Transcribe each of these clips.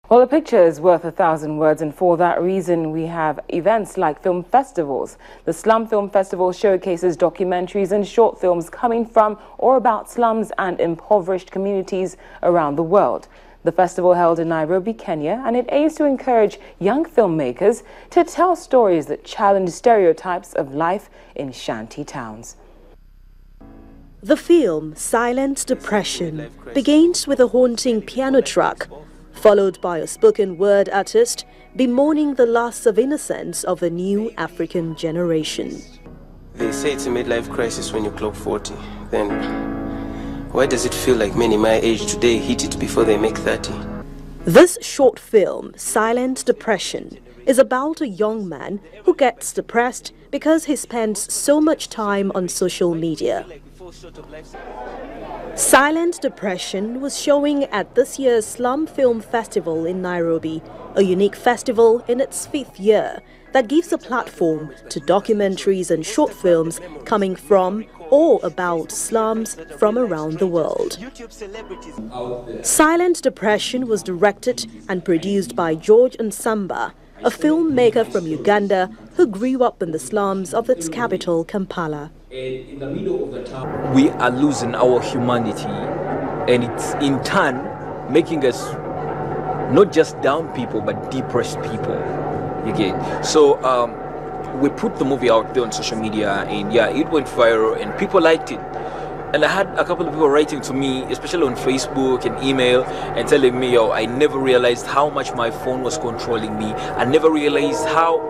Well, a picture is worth 1,000 words, and for that reason, we have events like film festivals. The Slum Film Festival showcases documentaries and short films coming from or about slums and impoverished communities around the world. The festival held in Nairobi, Kenya, and it aims to encourage young filmmakers to tell stories that challenge stereotypes of life in shanty towns. The film, Silent Depression, begins with a haunting piano track, followed by a spoken word artist bemoaning the loss of innocence of the new African generation. They say it's a midlife crisis when you clock 40. Then why does it feel like many my age today hit it before they make 30? This short film, Silent Depression, is about a young man who gets depressed because he spends so much time on social media. Silent Depression was showing at this year's Slum Film Festival in Nairobi, a unique festival in its 5th year that gives a platform to documentaries and short films coming from or about slums from around the world. Silent Depression was directed and produced by George Nsamba, a filmmaker from Uganda who grew up in the slums of its capital, Kampala. In the middle of the town, we are losing our humanity, and it's in turn making us not just down people but depressed people. You get? So we put the movie out there on social media, and yeah, it went viral and people liked it. And I had a couple of people writing to me, especially on Facebook and email, and telling me, yo, I never realized how much my phone was controlling me. I never realized how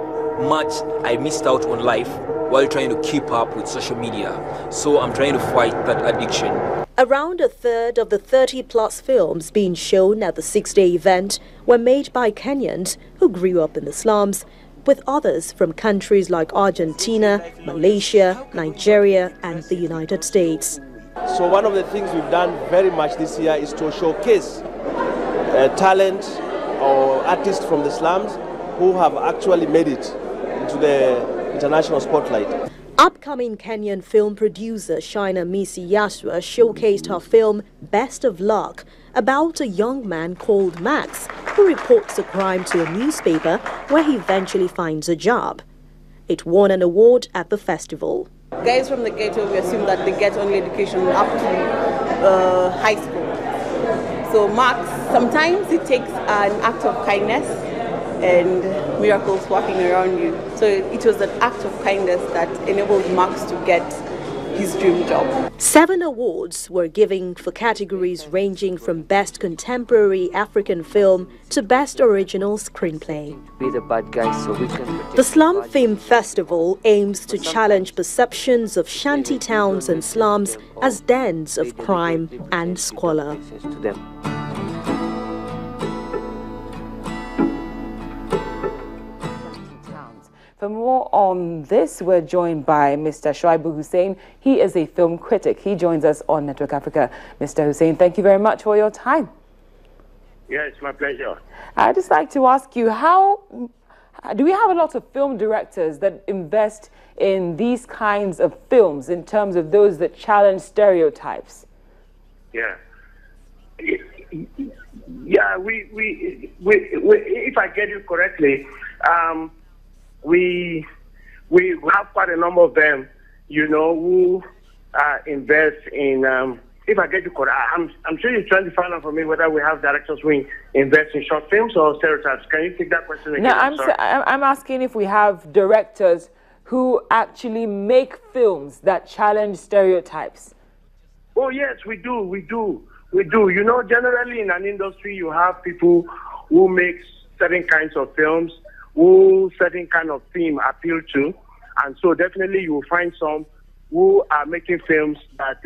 much I missed out on life while trying to keep up with social media. So I'm trying to fight that addiction. Around a third of the 30-plus films being shown at the 6-day event were made by Kenyans who grew up in the slums, with others from countries like Argentina, Malaysia, Nigeria, and the United States. So one of the things we've done very much this year is to showcase talent or artists from the slums who have actually made it into the international spotlight. Upcoming Kenyan film producer Shaina Misi Yaswa showcased her film Best of Luck about a young man called Max who reports a crime to a newspaper where he eventually finds a job. It won an award at the festival. Guys from the ghetto, we assume that they get only education up to high school. So Max, sometimes it takes an act of kindness and miracles walking around you. So it was an act of kindness that enabled Max to get his dream job. 7 awards were given for categories ranging from Best Contemporary African Film to Best Original Screenplay. Be the bad guys so we can protect the Slum Film Festival aims to challenge perceptions of shanty towns and slums as dens of crime and squalor. For more on this, we're joined by Mr. Shoaibu Hussein. He is a film critic. He joins us on Network Africa. Mr. Hussein, thank you very much for your time. Yeah, it's my pleasure. I'd just like to ask you, do we have a lot of film directors that invest in these kinds of films in terms of those that challenge stereotypes? Yeah. Yeah, we if I get you correctly, we have quite a number of them, you know, who invest in, if I get you correct, I'm sure you're trying to find out for me whether we have directors who invest in short films or stereotypes. Can you take that question again? No, I'm asking if we have directors who actually make films that challenge stereotypes. Oh, yes, we do. You know, generally in an industry, you have people who make certain kinds of films who certain kind of theme appeal to, and so definitely you will find some who are making films that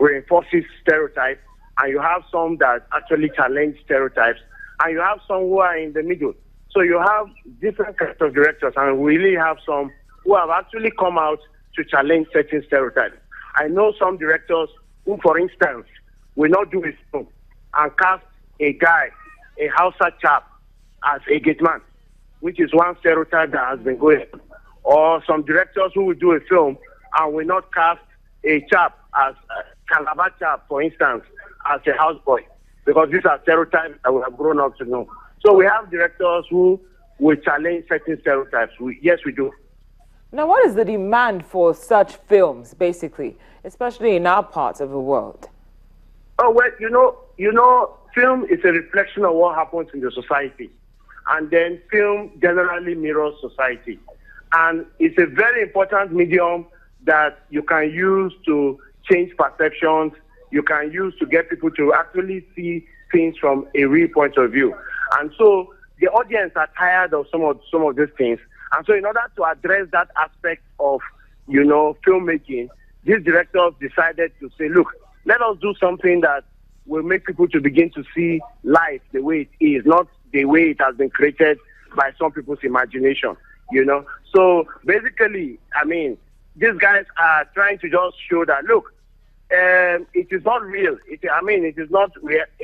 reinforces stereotypes, and you have some that actually challenge stereotypes, and you have some who are in the middle. So you have different kinds of directors, and we really have some who have actually come out to challenge certain stereotypes. I know some directors who, for instance, will not do a film and cast a guy, a Hausa chap, as a gate man, which is one stereotype that has been going on. Or some directors who will do a film and will not cast a chap as a Calabar chap, for instance, as a houseboy, because these are stereotypes that we have grown up to know. So we have directors who will challenge certain stereotypes. Yes, we do. Now, what is the demand for such films, basically, especially in our parts of the world? Oh, well, you know, film is a reflection of what happens in the society. And then film generally mirrors society. And it's a very important medium that you can use to change perceptions. You can use to get people to actually see things from a real point of view. And so the audience are tired of some of these things. And so in order to address that aspect of, filmmaking, these directors decided to say, look, let us do something that will make people to begin to see life the way it is, not the way it has been created by some people's imagination, So basically, I mean, these guys are trying to just show that, look, it is not real. It is not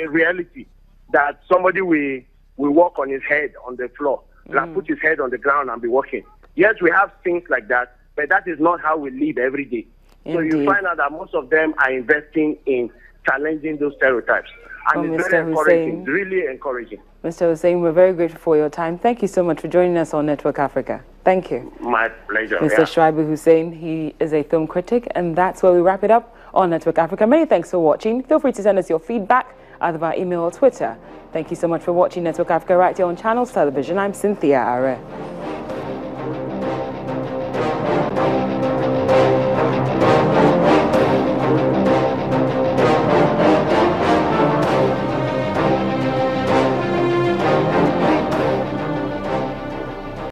a reality that somebody will walk on his head on the floor, like put his head on the ground and be walking. Yes, we have things like that, but that is not how we live every day. Indeed. So you find out that most of them are investing in challenging those stereotypes. And it's very encouraging, really encouraging. Mr. Hussein, we're very grateful for your time. Thank you so much for joining us on Network Africa. Thank you. My pleasure. Mr. Shuaibu Hussein, he is a film critic, and that's where we wrap it up on Network Africa. Many thanks for watching. Feel free to send us your feedback either via email or Twitter. Thank you so much for watching Network Africa right here on Channels Television. I'm Cynthia Are.